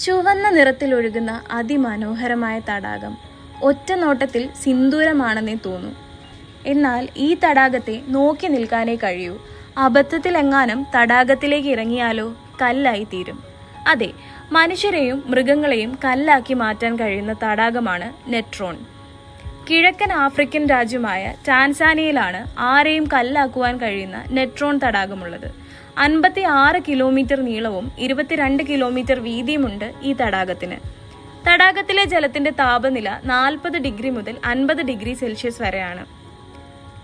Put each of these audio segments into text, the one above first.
ചുവന്ന നിറത്തിലൊഴുകുന്ന അതിമനോഹരമായ തടാകം ഒറ്റ നോട്ടത്തിൽ സിന്ദൂരമാണെന്നേ തോന്നൂ. എന്നാൽ ഈ തടാകത്തെ നോക്കി നിൽക്കാനേ കഴിയൂ. അബദ്ധത്തിലെങ്ങാനും തടാകത്തിലേക്ക് ഇറങ്ങിയാലോ കല്ലായി തീരും. അതെ, മനുഷ്യരെയും മൃഗങ്ങളെയും കല്ലാക്കി മാറ്റാൻ കഴിയുന്ന തടാകമാണ് നെട്രോൺ. കിഴക്കൻ ആഫ്രിക്കൻ രാജ്യമായ ടാൻസാനിയയിലാണ് ആരെയും കല്ലാക്കുവാൻ കഴിയുന്ന നെട്രോൺ തടാകമുള്ളത്. 56 കിലോമീറ്റർ നീളവും 22 കിലോമീറ്റർ വീതിയുമുണ്ട് ഈ തടാകത്തിന്. തടാകത്തിലെ ജലത്തിന്റെ താപനില 40 ഡിഗ്രി മുതൽ 50 ഡിഗ്രി സെൽഷ്യസ് വരെയാണ്.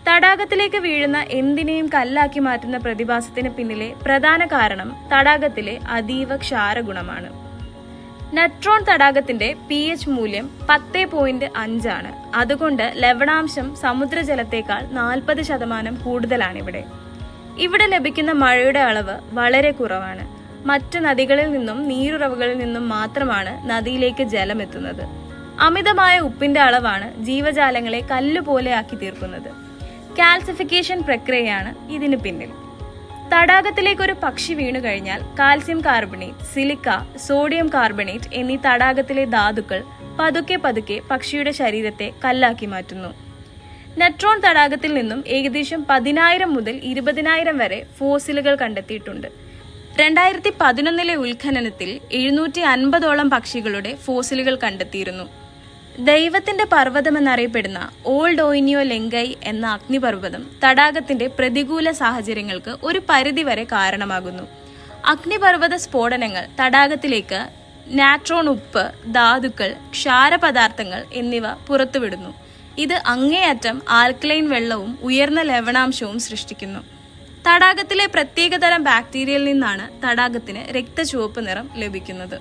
തടാകത്തിലേക്ക് വീഴുന്ന എന്തിനേയും കല്ലാക്കി മാറ്റുന്ന പ്രതിഭാസത്തിന് പിന്നിലെ പ്രധാന കാരണം തടാകത്തിലെ അതീവ ക്ഷാരഗുണമാണ്. നെട്രോൺ തടാകത്തിന്റെ pH മൂല്യം 10.5 ആണ്. അതുകൊണ്ട് ലവണാംശം സമുദ്രജലത്തേക്കാൾ 40% കൂടുതലാണിവിടെ. ഇവിടെ ലഭിക്കുന്ന മഴയുടെ അളവ് വളരെ കുറവാണ്. മറ്റ് നദികളിൽ നിന്നും നീരുറവുകളിൽ നിന്നും മാത്രമാണ് നദിയിലേക്ക് ജലം എത്തുന്നത്. അമിതമായ ഉപ്പിന്റെ അളവാണ് ജീവജാലങ്ങളെ കല്ലുപോലെ ആക്കി തീർക്കുന്നത്. കാൽസിഫിക്കേഷൻ പ്രക്രിയയാണ് ഇതിന് പിന്നിൽ. തടാകത്തിലേക്ക് ഒരു പക്ഷി വീണു കഴിഞ്ഞാൽ calcium carbonate, silica, sodium carbonate എന്നീ തടാകത്തിലെ ധാതുക്കൾ പതുക്കെ പതുക്കെ പക്ഷിയുടെ ശരീരത്തെ കല്ലാക്കി മാറ്റുന്നു. നെട്രോൺ തടാകത്തിൽ നിന്നും ഏകദേശം 10,000 മുതൽ 20,000 വരെ ഫോസിലുകൾ കണ്ടെത്തിയിട്ടുണ്ട്. 2011 ഉത്ഖനനത്തിൽ 750ഓളം പക്ഷികളുടെ ഫോസിലുകൾ കണ്ടെത്തിയിരുന്നു. ദൈവത്തിന്റെ പർവ്വതമെന്നറിയപ്പെടുന്ന ഓൾഡ് ഓയിനിയോ ലെങ്കൈ എന്ന അഗ്നിപർവ്വതം തടാകത്തിന്റെ പ്രതികൂല സാഹചര്യങ്ങൾക്ക് ഒരു പരിധിവരെ കാരണമാകുന്നു. അഗ്നിപർവ്വത സ്ഫോടനങ്ങൾ തടാകത്തിലേക്ക് നാട്രോൺ ഉപ്പ്, ധാതുക്കൾ, ക്ഷാരപദാർത്ഥങ്ങൾ എന്നിവ പുറത്തുവിടുന്നു. ഇത് അങ്ങേയറ്റം ആൽക്കലൈൻ വെള്ളവും ഉയർന്ന ലവണാംശവും സൃഷ്ടിക്കുന്നു. തടാകത്തിലെ പ്രത്യേകതരം ബാക്ടീരിയയിൽ നിന്നാണ് തടാകത്തിന് രക്തചുവപ്പ് നിറം ലഭിക്കുന്നത്.